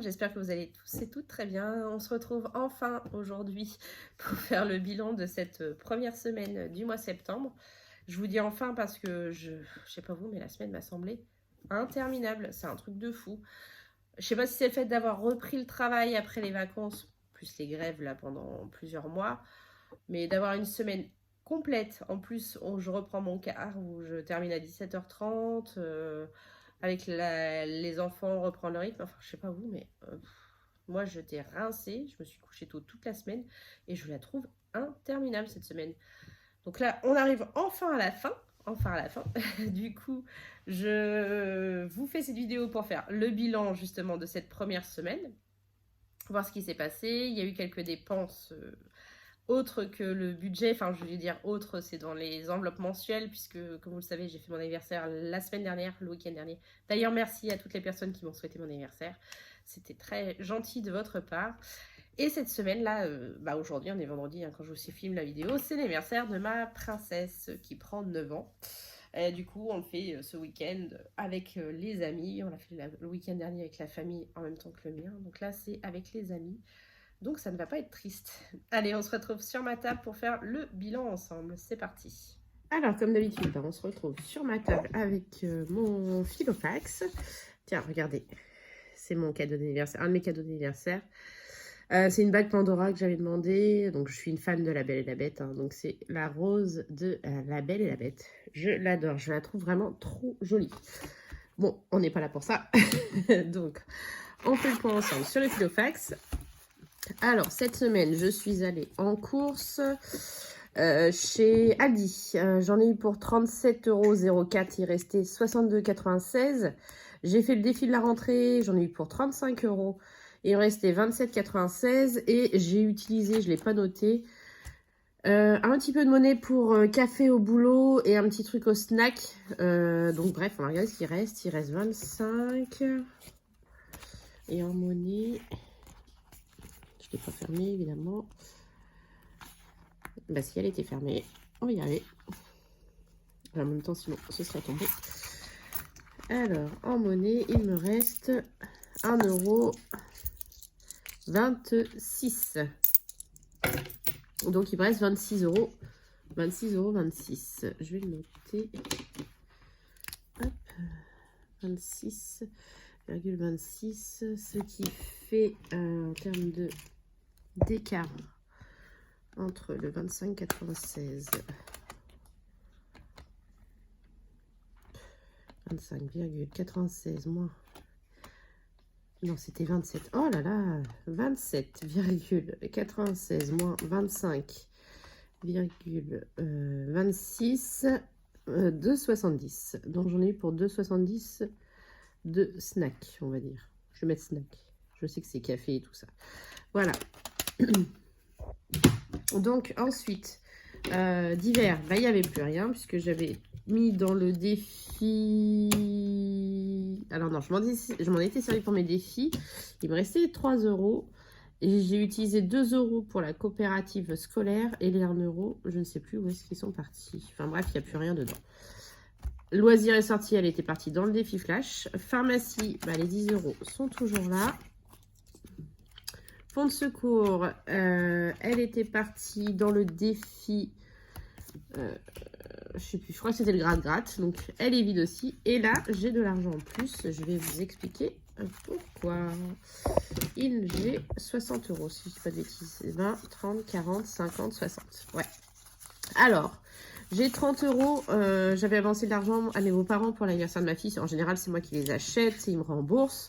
j'espère que vous allez tous et toutes très bien. On se retrouve enfin aujourd'hui pour faire le bilan de cette première semaine du mois septembre. Je vous dis enfin parce que je sais pas vous, mais la semaine m'a semblé interminable. C'est un truc de fou. Je sais pas si c'est le fait d'avoir repris le travail après les vacances, plus les grèves là pendant plusieurs mois, mais d'avoir une semaine complète. En plus, je reprends mon quart où je termine à 17h30. Avec les enfants, reprendre le rythme. Enfin, je sais pas vous, mais moi, je t'ai rincée. Je me suis couchée tôt toute la semaine et je la trouve interminable cette semaine. Donc là, on arrive enfin à la fin. Enfin à la fin. Du coup, je vous fais cette vidéo pour faire le bilan justement de cette première semaine. Voir ce qui s'est passé. Il y a eu quelques dépenses autre que le budget, enfin je veux dire autre, c'est dans les enveloppes mensuelles, puisque comme vous le savez, j'ai fait mon anniversaire la semaine dernière, le week-end dernier. D'ailleurs, merci à toutes les personnes qui m'ont souhaité mon anniversaire. C'était très gentil de votre part. Et cette semaine-là, aujourd'hui, on est vendredi, hein, quand je vous filme la vidéo, c'est l'anniversaire de ma princesse qui prend 9 ans. Du coup, on le fait ce week-end avec les amis. On l'a fait le week-end dernier avec la famille en même temps que le mien. Donc là, c'est avec les amis. Donc ça ne va pas être triste. Allez, on se retrouve sur ma table pour faire le bilan ensemble. C'est parti. Alors, comme d'habitude, on se retrouve sur ma table avec mon Filofax. Tiens, regardez, c'est mon cadeau d'anniversaire, un de mes cadeaux d'anniversaire. C'est une bague Pandora que j'avais demandé. Donc, je suis une fan de La Belle et la Bête. Hein, donc, c'est la rose de La Belle et la Bête. Je l'adore. Je la trouve vraiment trop jolie. Bon, on n'est pas là pour ça. Donc, on fait le point ensemble sur le Filofax. Alors, cette semaine, je suis allée en course chez Aldi. J'en ai eu pour 37,04 €. Il restait 62,96 €. J'ai fait le défi de la rentrée. J'en ai eu pour 35 €. Il me restait 27,96 €. Et j'ai utilisé, je ne l'ai pas noté, un petit peu de monnaie pour café au boulot et un petit truc au snack. Donc, bref, on va regarder ce qu'il reste. Il reste 25. Et en monnaie... Je ne l'ai pas fermée, évidemment. Bah, si elle était fermée, on va y arriver. En même temps, sinon, ce serait tombé. Alors, en monnaie, il me reste 1,26 €. Donc, il me reste 26 €. 26,26 €. Je vais le noter. Hop. 26,26 €. Ce qui fait, en termes d'écart entre le 25,96 25,96 moins, non c'était 27, oh là là, 27,96 moins 25,26, 2,70. Donc j'en ai eu pour 2,70 de snack, on va dire. Je vais mettre snack, je sais que c'est café et tout ça. Voilà. Donc ensuite, d'hiver, il n'y avait plus rien puisque j'avais mis dans le défi... Alors non, je m'en étais servi pour mes défis. Il me restait 3 € et j'ai utilisé 2 € pour la coopérative scolaire et les 1 €, je ne sais plus où est-ce qu'ils sont partis. Enfin bref, il n'y a plus rien dedans. Loisirs et sorties, elle était partie dans le défi flash. Pharmacie, les 10 € sont toujours là. Fonds de secours, elle était partie dans le défi, je sais plus, je crois que c'était le gratte-gratte, donc elle est vide aussi. Et là, j'ai de l'argent en plus, je vais vous expliquer pourquoi. J'ai 60 €, si je ne dis pas de bêtises, 20, 30, 40, 50, 60, ouais. Alors, j'ai 30 €, j'avais avancé de l'argent à mes beaux-parents pour l'anniversaire de ma fille. En général, c'est moi qui les achète, ils me remboursent.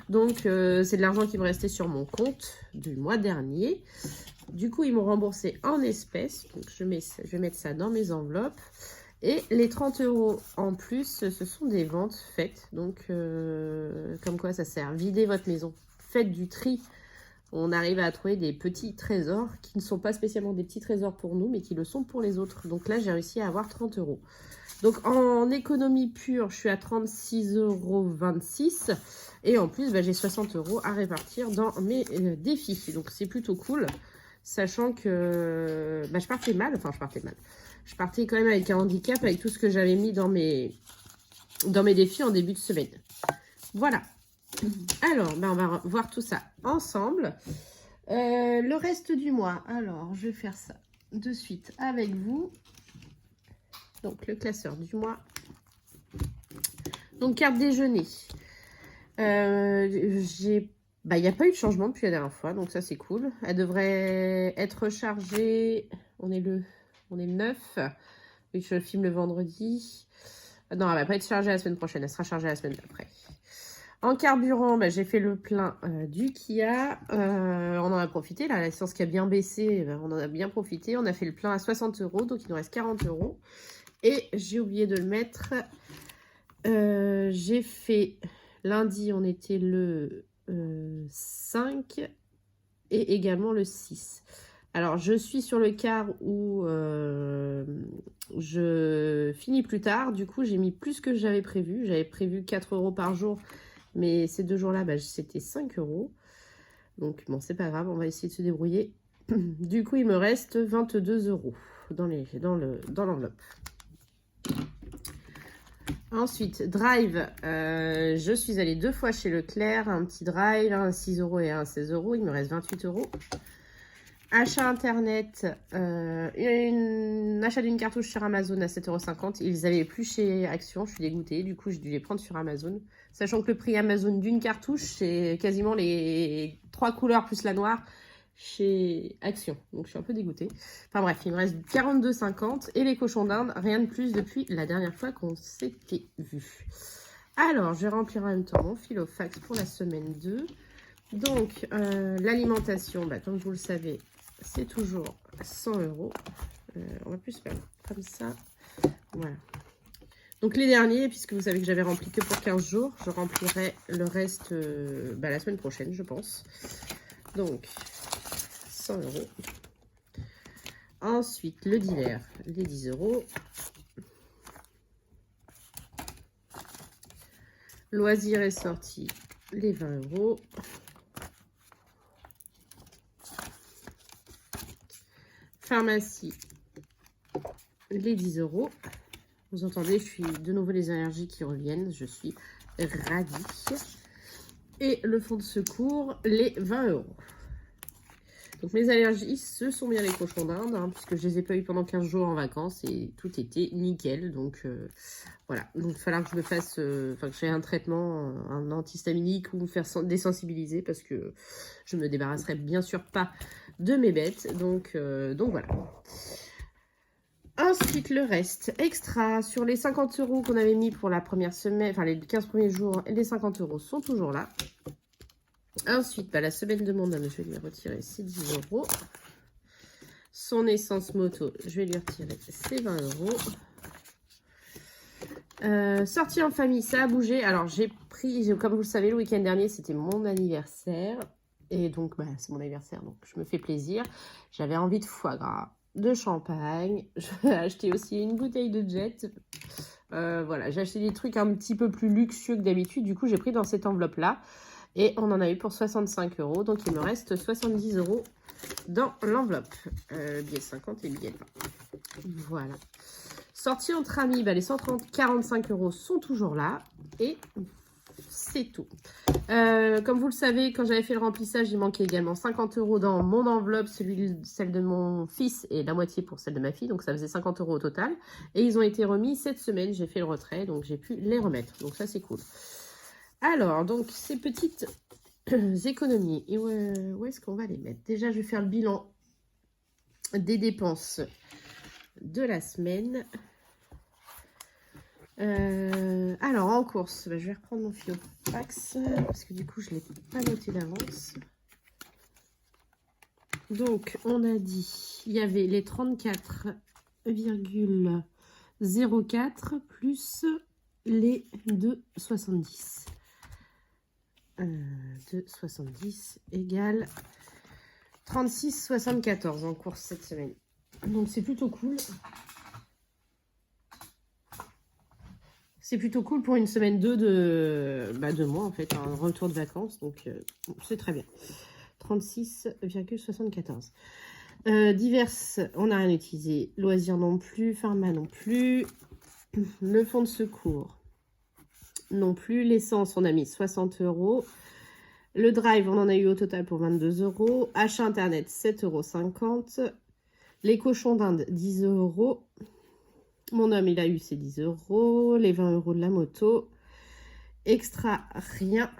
Donc, c'est de l'argent qui me restait sur mon compte du mois dernier. Du coup, ils m'ont remboursé en espèces. Donc, je vais mettre ça dans mes enveloppes. Et les 30 € en plus, ce sont des ventes faites. Donc, comme quoi ça sert. Videz votre maison. Faites du tri. On arrive à trouver des petits trésors qui ne sont pas spécialement des petits trésors pour nous, mais qui le sont pour les autres. Donc là, j'ai réussi à avoir 30 €. Donc en économie pure, je suis à 36,26 €. Et en plus, j'ai 60 € à répartir dans mes défis. Donc c'est plutôt cool, sachant que je partais mal. Enfin, je partais mal. Je partais quand même avec un handicap, avec tout ce que j'avais mis dans mes défis en début de semaine. Voilà. Alors, ben, on va voir tout ça ensemble. Le reste du mois, alors je vais faire ça de suite avec vous. Donc, le classeur du mois. Donc, carte déjeuner. Il n'y a pas eu de changement depuis la dernière fois, donc ça c'est cool. Elle devrait être rechargée. On est le 9. Oui, je filme le vendredi. Non, elle va pas être chargée la semaine prochaine, elle sera chargée la semaine d'après. En carburant, j'ai fait le plein du Kia. On en a profité, là, l'essence qui a bien baissé, on en a bien profité. On a fait le plein à 60 €, donc il nous reste 40 €. Et j'ai oublié de le mettre. J'ai fait lundi, on était le 5 et également le 6. Alors, je suis sur le quart où je finis plus tard. Du coup, j'ai mis plus que j'avais prévu. J'avais prévu 4 € par jour. Mais ces 2 jours-là, c'était 5 €. Donc, bon, c'est pas grave. On va essayer de se débrouiller. Du coup, il me reste 22 € dans l'enveloppe. Ensuite, drive. Je suis allée 2 fois chez Leclerc. Un petit drive, un 6 € et un 16 €. Il me reste 28 €. Achat internet, achat d'une cartouche sur Amazon à 7,50 €. Ils avaient plus chez Action, je suis dégoûtée. Du coup, j'ai dû les prendre sur Amazon. Sachant que le prix Amazon d'une cartouche, c'est quasiment les 3 couleurs plus la noire chez Action. Donc, je suis un peu dégoûtée. Enfin bref, il me reste 42,50 €. Et les cochons d'Inde, rien de plus depuis la dernière fois qu'on s'était vu. Alors, je vais remplir en même temps mon filofax pour la semaine 2. Donc, l'alimentation, comme vous le savez, c'est toujours 100 €. On va plus faire comme ça. Voilà. Donc, les derniers, puisque vous savez que j'avais rempli que pour 15 jours, je remplirai le reste la semaine prochaine, je pense. Donc, 100 €. Ensuite, le divers, les 10 €. Loisirs et sorties, les 20 €. Pharmacie, les 10 €. Vous entendez, je suis de nouveau les allergies qui reviennent. Je suis ravie. Et le fonds de secours, les 20 €. Donc mes allergies, ce sont bien les cochons d'Inde, puisque je les ai pas eu pendant 15 jours en vacances et tout était nickel. Donc voilà. Donc il va falloir que je me fasse, que j'ai un traitement, un antihistaminique ou me faire désensibiliser parce que je me débarrasserai bien sûr pas de mes bêtes. Donc voilà. Ensuite, le reste extra sur les 50 € qu'on avait mis pour la première semaine, enfin les 15 premiers jours, les 50 € sont toujours là. Ensuite, la semaine de mon homme, je vais lui retirer ses 10 €. Son essence moto, je vais lui retirer ses 20 €. Sortie en famille, ça a bougé. Alors, j'ai pris, comme vous le savez, le week-end dernier, c'était mon anniversaire. Et donc, c'est mon anniversaire, donc je me fais plaisir. J'avais envie de foie gras, de champagne. J'ai acheté aussi une bouteille de jet. Voilà, j'ai acheté des trucs un petit peu plus luxueux que d'habitude. Du coup, j'ai pris dans cette enveloppe-là. Et on en a eu pour 65 €. Donc, il me reste 70 € dans l'enveloppe. Billet 50 et billet 20. Voilà. Sortie entre amis, les 145 € sont toujours là. Et c'est tout. Comme vous le savez, quand j'avais fait le remplissage, il manquait également 50 € dans mon enveloppe, celle de mon fils et la moitié pour celle de ma fille. Donc, ça faisait 50 € au total. Et ils ont été remis cette semaine. J'ai fait le retrait, donc j'ai pu les remettre. Donc, ça, c'est cool. Alors, donc, ces petites économies, et où est-ce qu'on va les mettre? Déjà, je vais faire le bilan des dépenses de la semaine. Alors, en course, je vais reprendre mon filofax, parce que du coup, je ne l'ai pas noté d'avance. Donc, on a dit, il y avait les 34,04 plus les 2,70. 2,70 égale 36,74 en course cette semaine. Donc c'est plutôt cool. C'est plutôt cool pour une semaine 2 de mois en fait, un retour de vacances. Donc c'est très bien. 36,74. Diverses, on n'a rien utilisé. Loisirs non plus, pharma non plus. Le fonds de secours. non plus. L'essence, on a mis 60 €. Le drive, on en a eu au total pour 22 €. Achat internet, 7,50 €. Les cochons d'Inde, 10 €. Mon homme, il a eu ses 10 €. Les 20 € de la moto. Extra, rien.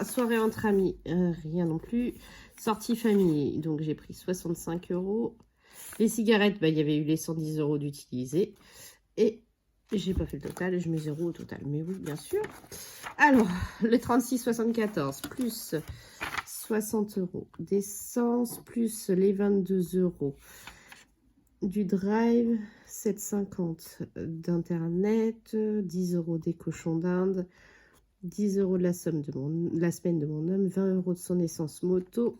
Soirée entre amis, rien non plus. Sortie famille, donc j'ai pris 65 €. Les cigarettes, bah, il y avait eu les 110 € d'utilisés. Et j'ai pas fait le total, je mets 0 au total. Mais oui, bien sûr. Alors, le 36,74 plus 60 € d'essence, plus les 22 € du drive, 7,50 € d'internet, 10 € des cochons d'Inde, 10 € de la somme de la semaine de mon homme, 20 € de son essence moto,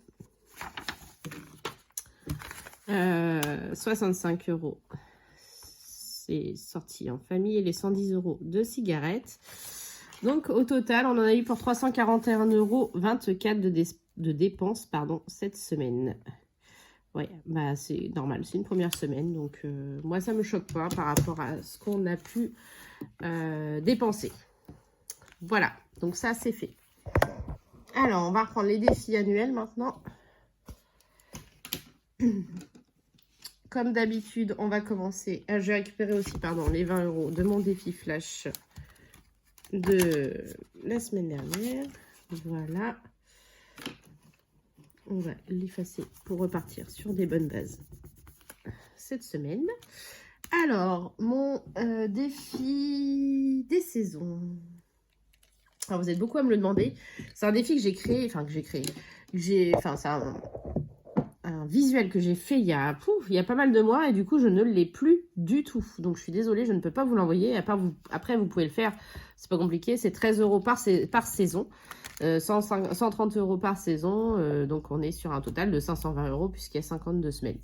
65 € c'est sorti en famille et les 110 € de cigarettes. Donc au total, on en a eu pour 341,24 € de dépenses cette semaine. Ouais, bah c'est normal, c'est une première semaine, donc moi ça me choque pas par rapport à ce qu'on a pu dépenser. Voilà, donc ça c'est fait. Alors, on va reprendre les défis annuels maintenant. Comme d'habitude, on va commencer. Je vais récupérer aussi, les 20 € de mon défi flash de la semaine dernière. Voilà. On va l'effacer pour repartir sur des bonnes bases cette semaine. Alors, mon défi des saisons. Alors, vous êtes beaucoup à me le demander. C'est un défi que j'ai créé, c'est un visuel que j'ai fait il y a pas mal de mois et du coup, je ne l'ai plus du tout. Donc, je suis désolée, je ne peux pas vous l'envoyer. Après, vous pouvez le faire. C'est pas compliqué. C'est 13 € par saison. 130 € par saison. Donc, on est sur un total de 520 € puisqu'il y a 52 semaines.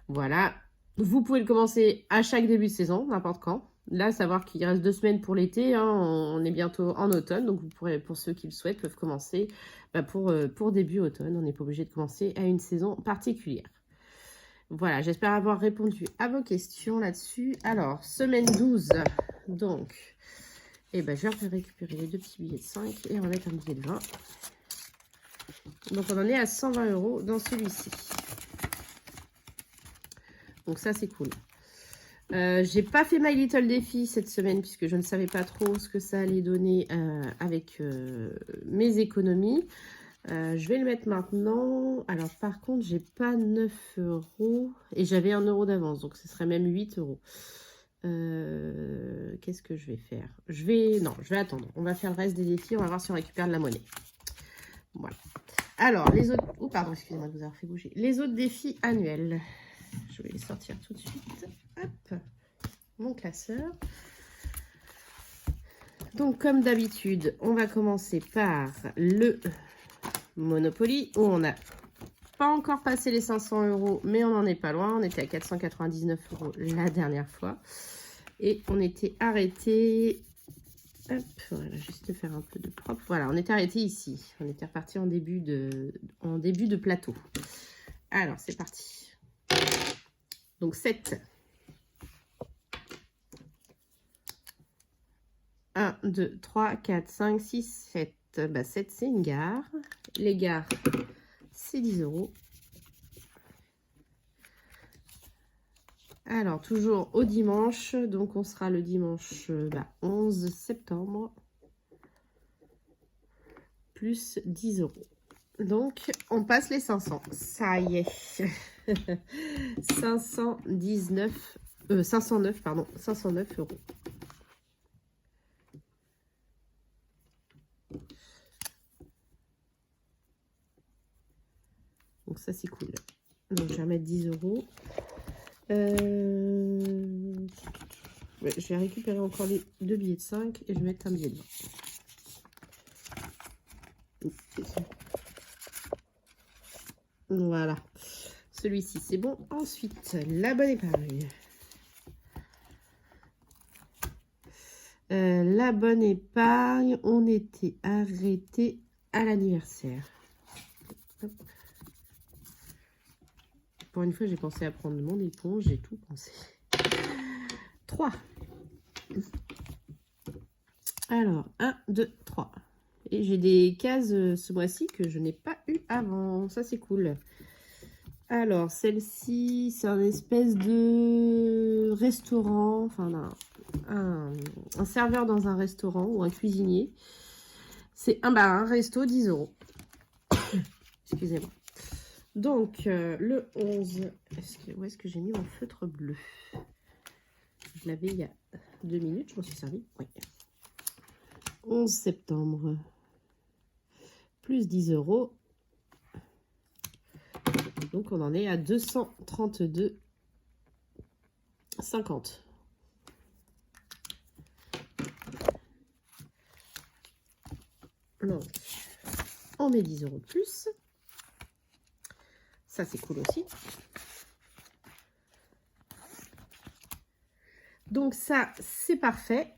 Voilà. Vous pouvez le commencer à chaque début de saison, n'importe quand. Là, savoir qu'il reste 2 semaines pour l'été, hein, on est bientôt en automne, donc vous pourrez, pour ceux qui le souhaitent, peuvent commencer pour début automne. On n'est pas obligé de commencer à une saison particulière. Voilà, j'espère avoir répondu à vos questions là-dessus. Alors, semaine 12, donc, je vais récupérer les 2 petits billets de 5 et remettre un billet de 20. Donc, on en est à 120 € dans celui-ci. Donc, ça, c'est cool. J'ai pas fait My Little Défi cette semaine puisque je ne savais pas trop ce que ça allait donner avec mes économies. Je vais le mettre maintenant. Alors par contre, j'ai pas 9 € et j'avais 1 € d'avance, donc ce serait même 8 €. Qu'est-ce que je vais faire? Je vais attendre. On va faire le reste des défis. On va voir si on récupère de la monnaie. Voilà. Alors, les autres... Oh, pardon, excusez-moi de vous avoir fait bouger. Les autres défis annuels. Je vais les sortir tout de suite. Hop, mon classeur. Donc, comme d'habitude, on va commencer par le Monopoly, où on n'a pas encore passé les 500 €, mais on n'en est pas loin. On était à 499 € la dernière fois. Et on était arrêté... Hop, voilà, juste faire un peu de propre. Voilà, on était arrêté ici. On était reparti en début de plateau. Alors, c'est parti. Donc, 7. 1, 2, 3, 4, 5, 6, 7. Bah, 7, c'est une gare. Les gares, c'est 10 €. Alors, toujours au dimanche. Donc, on sera le dimanche 11 septembre. Plus 10 €. Donc, on passe les 500. Ça y est. 509, pardon. 509 €. Donc, ça, c'est cool. Donc, je vais mettre 10 €. Je vais récupérer encore les 2 billets de 5 et je vais mettre un billet de 20. Voilà. Celui-ci, c'est bon. Ensuite, la bonne épargne. La bonne épargne, on était arrêté à l'anniversaire. Pour une fois, j'ai pensé à prendre mon éponge, j'ai tout pensé. 3. Alors, 1, 2, 3. Et j'ai des cases ce mois-ci que je n'ai pas eu avant. Ça, c'est cool. Alors, celle-ci, c'est un espèce de restaurant, enfin, un serveur dans un restaurant ou un cuisinier. C'est un resto, 10 €. Excusez-moi. Donc, le 11, où est-ce que j'ai mis mon feutre bleu? Je l'avais il y a 2 minutes, je m'en suis servi. Oui. 11 septembre, plus 10 €. Donc, on en est à 232,50. Donc, on met 10 € de plus. Ça, c'est cool aussi. Donc, ça, c'est parfait.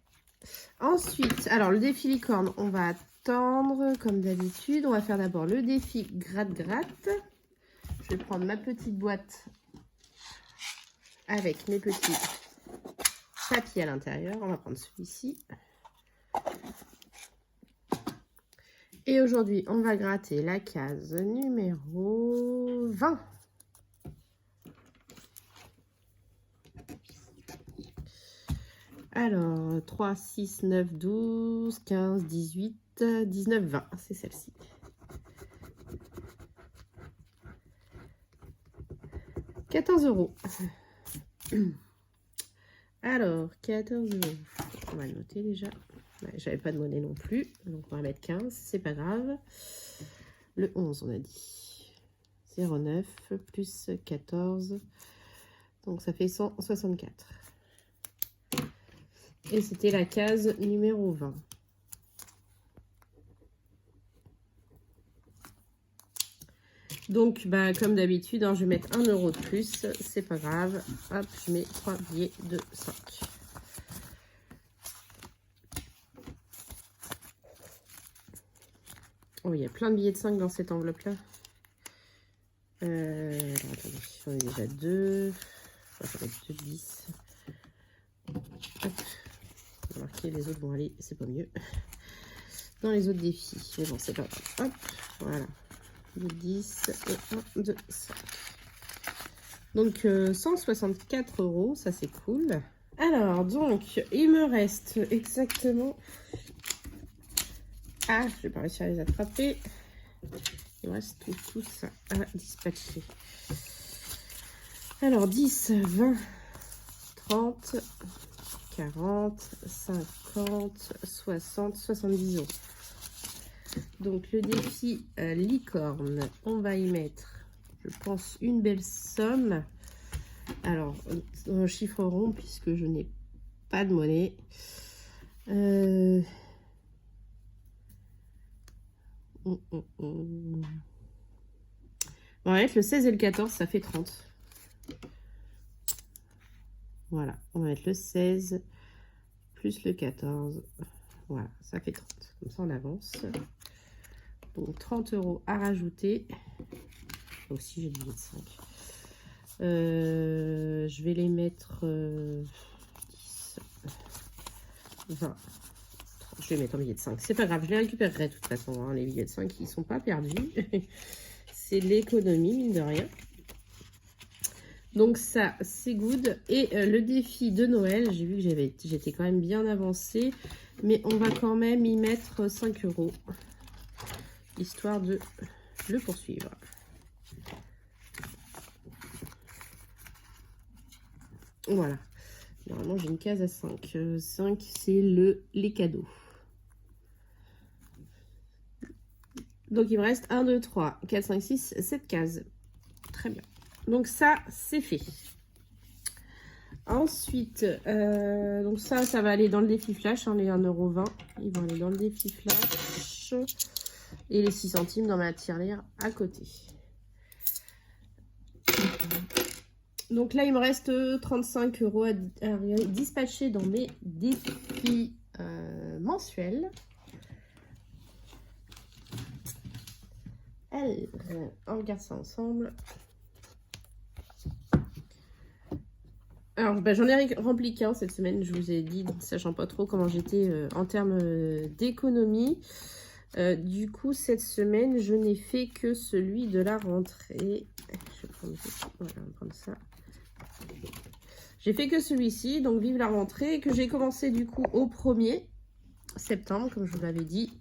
Ensuite, alors, le défi licorne, on va attendre comme d'habitude. On va faire d'abord le défi gratte-gratte. Je vais prendre ma petite boîte avec mes petits papiers à l'intérieur. On va prendre celui-ci. Et aujourd'hui, on va gratter la case numéro 20. Alors, 3, 6, 9, 12, 15, 18, 19, 20. C'est celle-ci. €14. Alors, 14 €. On va le noter déjà. Ouais, j'avais pas de monnaie non plus. Donc, on va mettre 15. C'est pas grave. Le 11, on a dit. 0,9 plus 14. Donc, ça fait 164. Et c'était la case numéro 20. Donc, comme d'habitude, je vais mettre 1 € de plus. C'est pas grave. Hop, je mets 3 billets de 5. Oh, il y a plein de billets de 5 dans cette enveloppe-là. Alors, attendez, j'en ai déjà 2. J'en ai 2 de 10. Hop. On va marquer les autres. Bon, allez, c'est pas mieux. Dans les autres défis. Mais bon, c'est pas grave. Hop, voilà. 2 10 et 1 de 5. Donc, 164 €. Ça, c'est cool. Alors, donc, il me reste exactement... Ah, je vais pas réussir à les attraper. Il me reste tout ça à dispatcher. Alors, 10, 20, 30, 40, 50, 60, 70 €. Donc, le défi licorne, on va y mettre, je pense, une belle somme. Alors, un chiffre rond, puisque je n'ai pas de monnaie. On va mettre le 16 et le 14, ça fait 30. Voilà, on va mettre le 16 plus le 14. Voilà, ça fait 30. Comme ça, on avance. Donc, 30 € à rajouter. Aussi, j'ai du billet de 5. Je vais les mettre 10, 20. Je vais mettre en billet de 5. C'est pas grave, je les récupérerai de toute façon. Hein. Les billets de 5, ils ne sont pas perdus. C'est l'économie, mine de rien. Donc ça, c'est good. Et le défi de Noël, j'ai vu que j'étais quand même bien avancée. Mais on va quand même y mettre 5 €. Histoire de le poursuivre. Voilà. Normalement, j'ai une case à 5. 5, c'est les cadeaux. Donc, il me reste 1, 2, 3, 4, 5, 6, 7 cases. Très bien. Donc, ça, c'est fait. Ensuite, donc ça va aller dans le défi flash, hein, les 1,20 €. Ils vont aller dans le défi flash. Et les 6 centimes dans ma tirelire à côté. Donc là, il me reste 35 € à dispatcher dans mes défis mensuels. Alors, on regarde ça ensemble. Alors, bah, j'en ai rempli qu'un cette semaine, je vous ai dit, sachant pas trop comment j'étais en termes d'économie. Du coup, cette semaine, je n'ai fait que celui de la rentrée. Je vais prendre, voilà, on va prendre ça. J'ai fait que celui-ci, donc vive la rentrée, que j'ai commencé du coup au 1er septembre, comme je vous l'avais dit.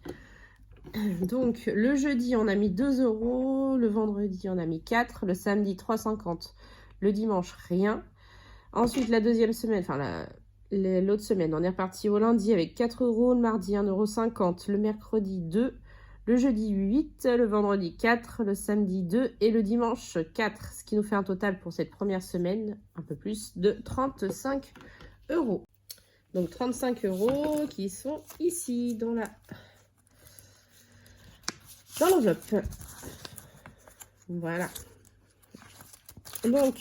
Donc, le jeudi, on a mis 2 €, le vendredi, on a mis 4, le samedi, 3,50, le dimanche, rien. Ensuite, la deuxième semaine, enfin l'autre semaine, on est reparti au lundi avec 4 €, le mardi 1,50 €, le mercredi 2, le jeudi 8, le vendredi 4, le samedi 2 et le dimanche 4. Ce qui nous fait un total pour cette première semaine, un peu plus, de 35 €. Donc 35 € qui sont ici dans l'enveloppe. Voilà. Donc,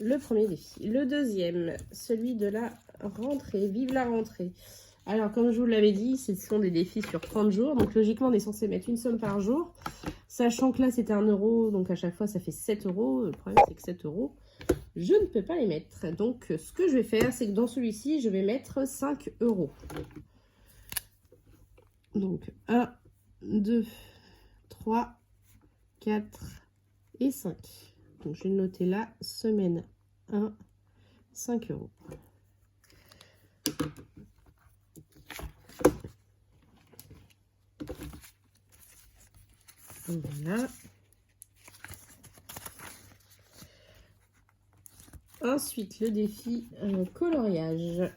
le premier défi. Le deuxième, celui de la rentrée. Vive la rentrée. Alors, comme je vous l'avais dit, ce sont des défis sur 30 jours. Donc, logiquement, on est censé mettre une somme par jour. Sachant que là, c'était 1 €. Donc, à chaque fois, ça fait 7 €. Le problème, c'est que 7 €, je ne peux pas les mettre. Donc, ce que je vais faire, c'est que dans celui-ci, je vais mettre 5 €. Donc, 1, 2, 3, 4 et 5. Donc, je vais noter là, semaine 1, 5 €. Voilà. Ensuite, le défi coloriage.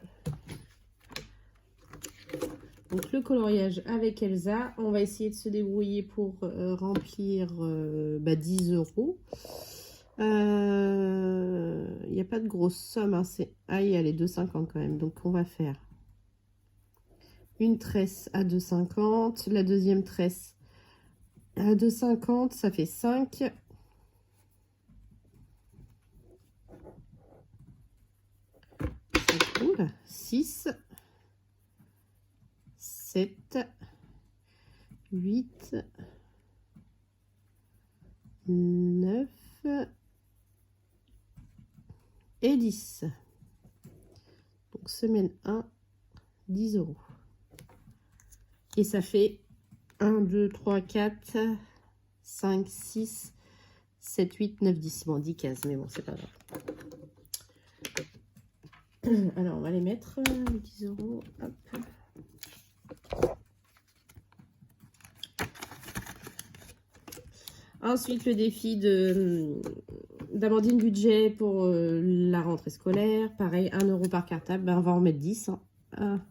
Donc, le coloriage avec Elsa. On va essayer de se débrouiller pour remplir 10 €. Il n'y a pas de grosse somme. Hein, il y a les 2,50 quand même. Donc, on va faire une tresse à 2,50. La deuxième tresse à 2,50. Ça fait 5. 6, 7, 8, 9 et 10. Donc, semaine 1, 10 €. Et ça fait 1, 2, 3, 4, 5, 6, 7, 8, 9, 10. Bon, 10 cases, mais bon, c'est pas grave. Alors, on va les mettre, 10 €. Hop. Ensuite, le défi d'Amandine Budget pour la rentrée scolaire. Pareil, 1 € par cartable. Ben, on va en mettre 10. Hein. 1,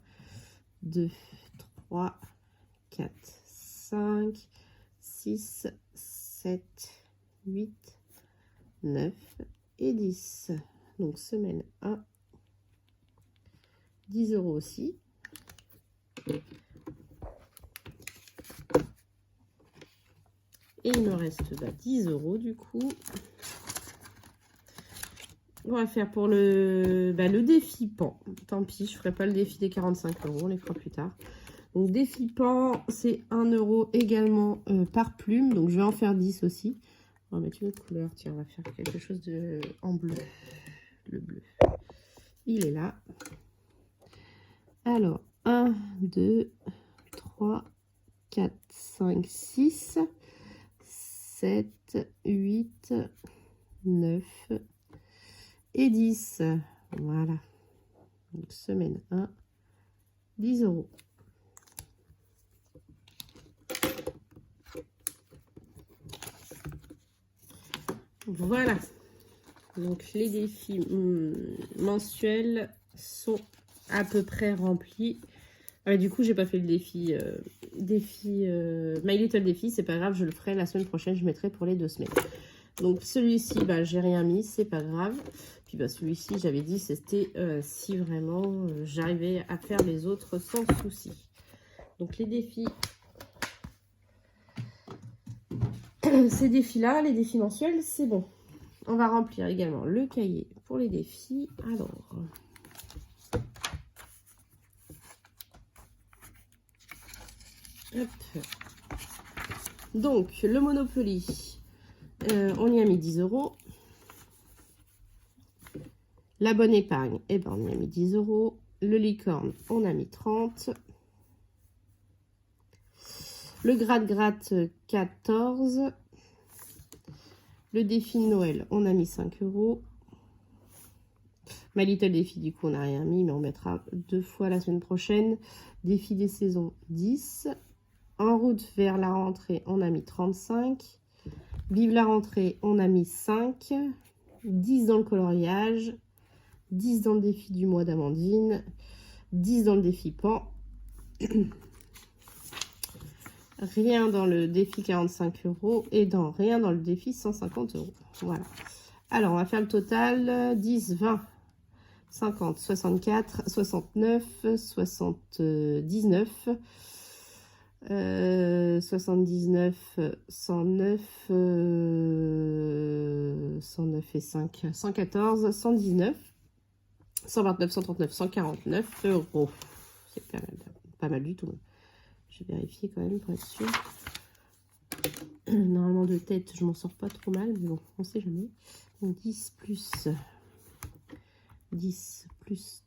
2, 3, 4, 5, 6, 7, 8, 9 et 10. Donc, semaine 1, 10 € aussi. Et il me reste 10 € du coup. On va faire pour le défi pan. Tant pis, je ferai pas le défi des 45 €, on les fera plus tard. Donc défi pan, c'est 1 € également par plume. Donc je vais en faire 10 aussi. On va mettre une autre couleur. Tiens, on va faire quelque chose en bleu. Le bleu. Il est là. Alors, 1, 2, 3, 4, 5, 6, 7, 8, 9 et 10. Voilà. Donc, semaine 1, 10 €. Voilà. Donc, les défis mensuels sont à peu près remplis. Du coup, j'ai pas fait le défi My Little Défi. C'est pas grave, je le ferai la semaine prochaine. Je mettrai pour les 2 semaines. Donc, celui-ci, j'ai rien mis. C'est pas grave. Puis, celui-ci, j'avais dit, c'était si vraiment j'arrivais à faire les autres sans souci. Donc, les défis. Ces défis-là, les défis mensuels, c'est bon. On va remplir également le cahier pour les défis. Alors... Hop. Donc, le Monopoly, on y a mis 10 €. La bonne épargne, eh ben, on y a mis 10 euros. Le licorne, on a mis 30. Le gratte-gratte, 14. Le défi de Noël, on a mis 5 euros. My Little Défi, du coup, on n'a rien mis, mais on mettra 2 fois la semaine prochaine. Défi des saisons, 10. En route vers la rentrée, on a mis 35. Vive la rentrée, on a mis 5. 10 dans le coloriage. 10 dans le défi du mois d'Amandine. 10 dans le défi Pan. Rien dans le défi 45 euros. Et rien dans le défi 150 euros. Voilà. Alors, on va faire le total. 10, 20, 50, 64, 69, 79... 79, 109, 109 et 5, 114, 119, 129, 139, 149 euros. C'est quand même pas mal du tout. Je vais vérifier quand même pour être sûr. Normalement de tête, je m'en sors pas trop mal, mais bon, on sait jamais. Donc 10 plus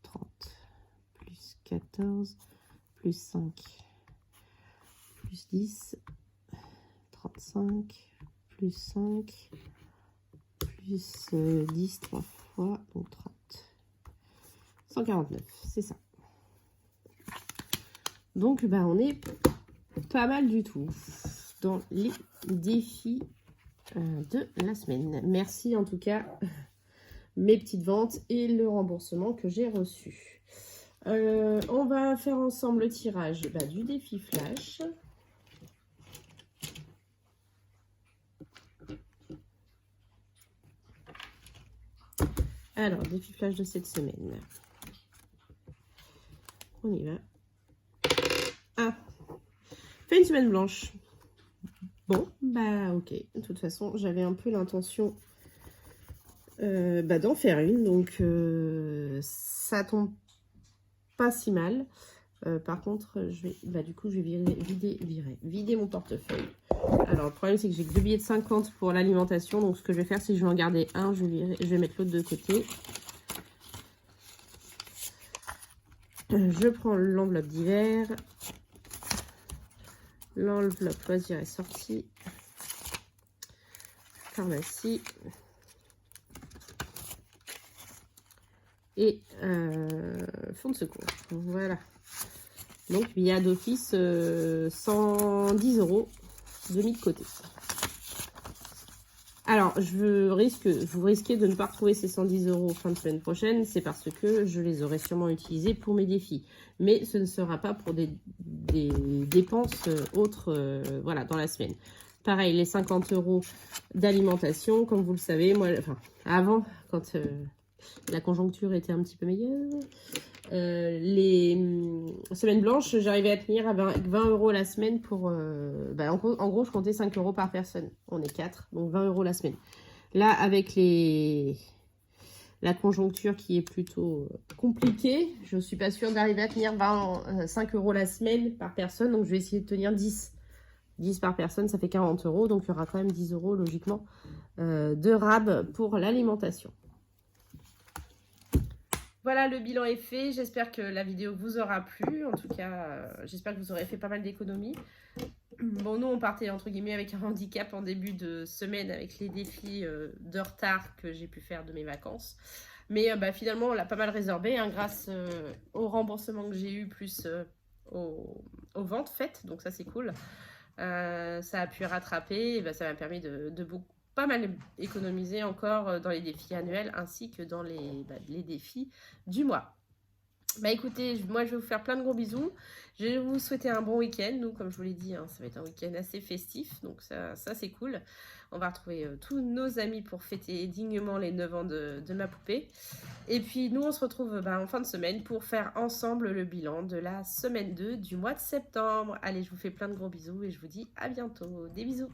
30, plus 14, plus 5. Plus 10, 35, plus 5, plus 10, 3 fois, donc 30. 149, c'est ça. Donc, bah, on est pas mal du tout dans les défis de la semaine. Merci en tout cas, mes petites ventes et le remboursement que j'ai reçu. On va faire ensemble le tirage du défi flash. Alors, défi flash de cette semaine. On y va. Ah, fait une semaine blanche. Bon, bah ok. De toute façon, j'avais un peu l'intention d'en faire une. Donc, ça tombe pas si mal. Par contre, du coup, je vais vider mon portefeuille. Alors, le problème, c'est que j'ai que 2 billets de 50 pour l'alimentation. Donc, ce que je vais faire, c'est que je vais en garder un. Je vais mettre l'autre de côté. Je prends l'enveloppe d'hiver. L'enveloppe loisir est sortie. Pharmacie. Et fonds de secours. Voilà. Donc, il y a d'office 110 euros de mis de côté. Alors, vous risquez de ne pas retrouver ces 110 euros fin de semaine prochaine. C'est parce que je les aurai sûrement utilisés pour mes défis. Mais ce ne sera pas pour des dépenses autres voilà, dans la semaine. Pareil, les 50 euros d'alimentation, comme vous le savez, moi, avant, quand la conjoncture était un petit peu meilleure, les semaines blanches, j'arrivais à tenir à 20 euros la semaine pour... en gros, je comptais 5 euros par personne. On est 4, donc 20 euros la semaine. Là, avec la conjoncture qui est plutôt compliquée, je ne suis pas sûre d'arriver à tenir 5 euros la semaine par personne. Donc, je vais essayer de tenir 10. 10 par personne, ça fait 40 euros. Donc, il y aura quand même 10 euros, logiquement, de rab pour l'alimentation. Voilà, le bilan est fait. J'espère que la vidéo vous aura plu. En tout cas, j'espère que vous aurez fait pas mal d'économies. Bon, nous, on partait, entre guillemets, avec un handicap en début de semaine avec les défis de retard que j'ai pu faire de mes vacances. Mais finalement, on l'a pas mal résorbé grâce au remboursement que j'ai eu, plus aux ventes faites. Donc ça, c'est cool. Ça a pu rattraper. Et ça m'a permis de pas mal économiser encore dans les défis annuels ainsi que dans les défis du mois. Écoutez, moi je vais vous faire plein de gros bisous. Je vais vous souhaiter un bon week-end. Nous, comme je vous l'ai dit, ça va être un week-end assez festif. Donc ça c'est cool. On va retrouver tous nos amis pour fêter dignement les 9 ans de ma poupée. Et puis nous, on se retrouve en fin de semaine pour faire ensemble le bilan de la semaine 2 du mois de septembre. Allez, je vous fais plein de gros bisous et je vous dis à bientôt. Des bisous.